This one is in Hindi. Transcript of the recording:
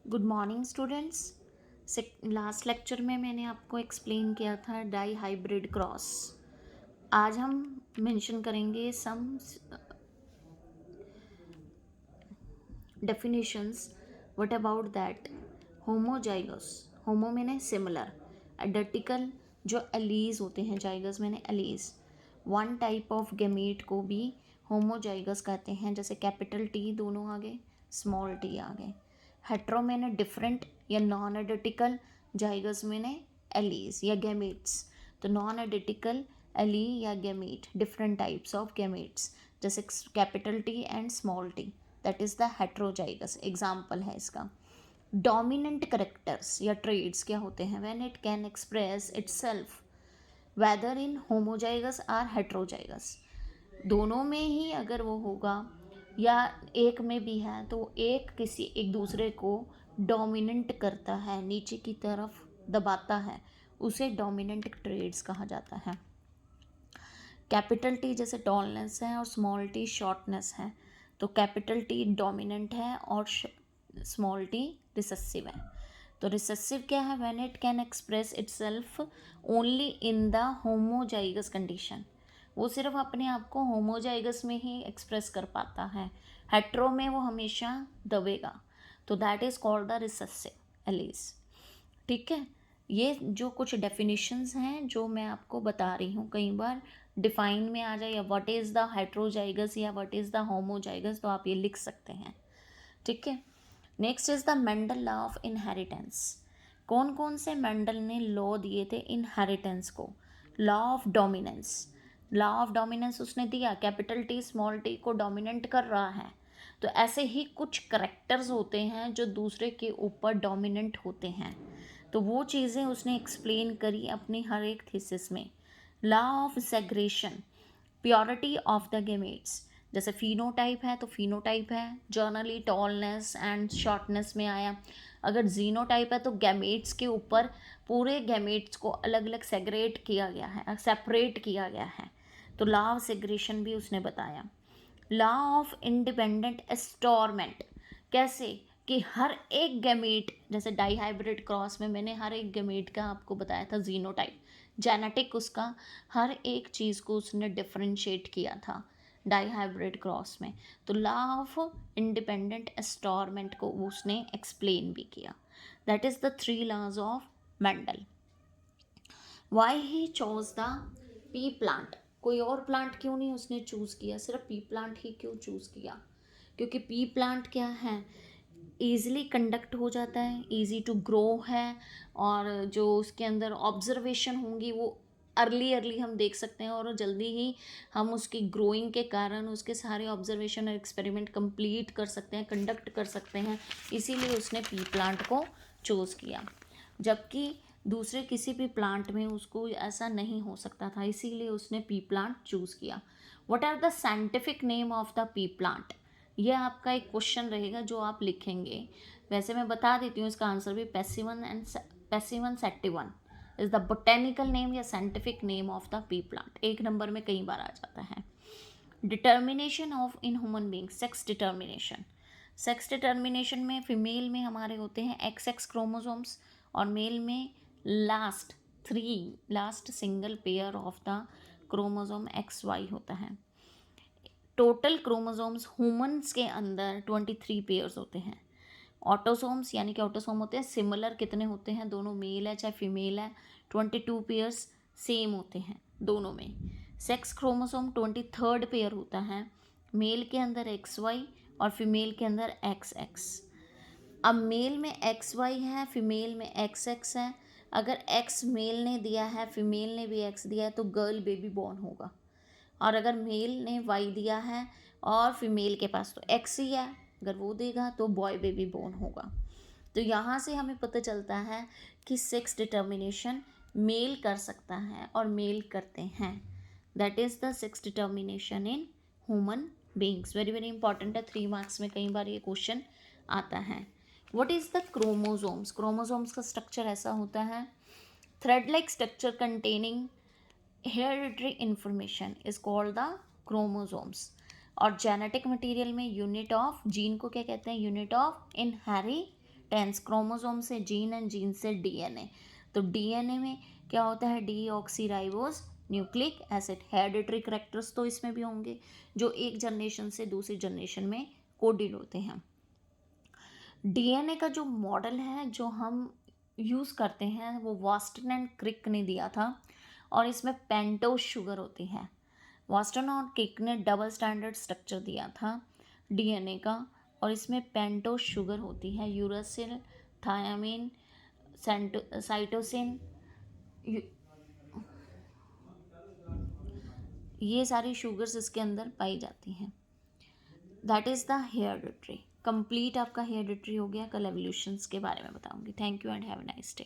Good morning students. Last lecture में मैंने आपको एक्सप्लेन किया था डाई हाइब्रिड क्रॉस। आज हम मेंशन करेंगे some definitions. What about that? Homozygous, homo मैंने सिमिलर, आइडेंटिकल जो एलीज होते हैं, जाइगस मैंने alleles, one type of gamete को भी होमोजाइगस कहते हैं, जैसे कैपिटल टी दोनों आगे, स्मॉल टी आगे। हेट्रो मैंने डिफरेंट या नॉन आइडेंटिकल, जाइगस मैंने एलीज या गेमीट्स। तो नॉन आइडेंटिकल एली या gamete, different types of gametes, जैसे capital T and small T, that is the heterozygous. Example है इसका। डोमिनेंट करेक्टर्स या ट्रेड्स क्या होते हैं? When it can express itself whether in homozygous or heterozygous, दोनों में ही अगर वो होगा या एक में भी है, तो एक किसी एक दूसरे को डोमिनेंट करता है, नीचे की तरफ दबाता है, उसे डोमिनेंट ट्रेड्स कहा जाता है। कैपिटल टी जैसे टॉलनेस है और स्मॉल टी शॉर्टनेस है, तो कैपिटल टी डोमिनेंट है और स्मॉल टी रिसेसिव है। तो रिसेसिव क्या है? When it can express itself only in the homozygous condition, वो सिर्फ अपने आप को होमोजाइगस में ही एक्सप्रेस कर पाता है, हेट्रो में वो हमेशा दबेगा, तो that is called the recessive allies. ठीक है, ये जो कुछ डेफिनेशंस हैं जो मैं आपको बता रही हूँ, कई बार डिफाइन में आ जाए या व्हाट इज़ द हेट्रोजाइगस या व्हाट इज़ द होमोजाइगस, तो आप ये लिख सकते हैं। ठीक है, next is the Mendel law of inheritance. कौन कौन से मेंडल ने लॉ दिए थे इनहेरिटेंस को? Law of dominance, law of dominance उसने दिया, कैपिटल टी स्मॉल टी को डोमिनेंट कर रहा है, तो ऐसे ही कुछ करेक्टर्स होते हैं जो दूसरे के ऊपर डोमिनेंट होते हैं, तो वो चीज़ें उसने एक्सप्लेन करी अपनी हर एक थीसिस में। Law of segregation, purity of the gametes, जैसे फिनोटाइप है तो फिनोटाइप है, जर्नली टॉलनेस एंड शॉर्टनेस में आया। अगर जीनोटाइप है तो गैमेट्स के ऊपर पूरे गैमेट्स को अलग अलग सेग्रेट किया गया है, सेपरेट किया गया है, तो लॉ ऑफ सेग्रेशन भी उसने बताया। लॉ ऑफ इंडिपेंडेंट एस्टोरमेंट, कैसे कि हर एक गैमेट, जैसे डाईहाइब्रिड क्रॉस में मैंने हर एक गैमेट का आपको बताया था जीनोटाइप, जेनेटिक उसका हर एक चीज़ को उसने डिफरेंशिएट किया था डाईहाइब्रिड क्रॉस में, तो लॉ ऑफ इंडिपेंडेंट एस्टोरमेंट को उसने एक्सप्लेन भी किया। That is the three laws of Mendel. Why he chose the pea plant, कोई और प्लांट क्यों नहीं उसने चूज़ किया, सिर्फ पी प्लांट ही क्यों चूज़ किया? क्योंकि पी प्लांट क्या है, ईज़िली कंडक्ट हो जाता है, ईजी टू ग्रो है, और जो उसके अंदर ऑब्जर्वेशन होंगी वो अर्ली अर्ली हम देख सकते हैं, और जल्दी ही हम उसकी ग्रोइंग के कारण उसके सारे ऑब्जर्वेशन और एक्सपेरिमेंट कंप्लीट कर सकते हैं, कंडक्ट कर सकते हैं, इसीलिए उसने पी प्लांट को चूज़ किया। जबकि दूसरे किसी भी प्लांट में उसको ऐसा नहीं हो सकता था, इसीलिए उसने पी प्लांट चूज़ किया। What are the scientific name of the pea plant, ये आपका एक क्वेश्चन रहेगा जो आप लिखेंगे। वैसे मैं बता देती हूँ इसका आंसर भी, पैसिवन सेटिवन इज द बोटेनिकल नेम या scientific name of the pea plant, एक नंबर में कई बार आ जाता है। Determination of in human being, sex determination, sex determination में फीमेल में हमारे होते हैं XX क्रोमोसोम्स, और मेल में last single pair of the chromosome XY होता है। टोटल क्रोमोसोम्स ह्यूमंस के अंदर 23 पेयर्स होते हैं। ऑटोसोम्स यानी कि ऑटोसोम होते हैं सिमिलर, कितने होते हैं? दोनों मेल है चाहे फीमेल है, 22 पेयर्स सेम होते हैं दोनों में। सेक्स क्रोमोसोम 23rd पेयर होता है, मेल के अंदर XY और फीमेल के अंदर XX। अब मेल में XY है, फीमेल में XX है, अगर X मेल ने दिया है, फीमेल ने भी X दिया है, तो गर्ल बेबी बॉर्न होगा, और अगर मेल ने वाई दिया है और फीमेल के पास तो एक्स ही है, अगर वो देगा तो बॉय बेबी बोर्न होगा। तो यहाँ से हमें पता चलता है कि सेक्स डिटर्मिनेशन मेल कर सकता है और मेल करते हैं। That is the sex determination in human beings. Very very important है, 3 मार्क्स में कई बार ये क्वेश्चन आता है। What is the chromosomes, chromosomes का स्ट्रक्चर ऐसा होता है, thread like structure containing hereditary information is called the chromosomes. और जेनेटिक मटेरियल में यूनिट ऑफ, जीन को क्या कहते हैं? Unit of inheritance. टेंस क्रोमोसोम से जीन एंड जीन से डीएनए। तो डीएनए में क्या होता है, deoxyribose nucleic acid. Hereditary characters तो इसमें भी होंगे जो एक जनरेशन से दूसरी जनरेशन में कोडेड होते हैं। डीएनए का जो मॉडल है जो हम यूज़ करते हैं वो वास्टन एंड क्रिक ने दिया था, और इसमें पेंटोज शुगर होती है। वास्टन और क्रिक ने डबल स्टैंडर्ड स्ट्रक्चर दिया था डीएनए का, और इसमें पेंटोज शुगर होती है, यूरासिल, थायामीन, साइटोसिन, ये सारी शुगर्स इसके अंदर पाई जाती हैं। That is the hereditary. Complete आपका हेरिडिटरी हो गया। कल एवोल्यूशंस के बारे में बताऊंगी। Thank you and have a nice day.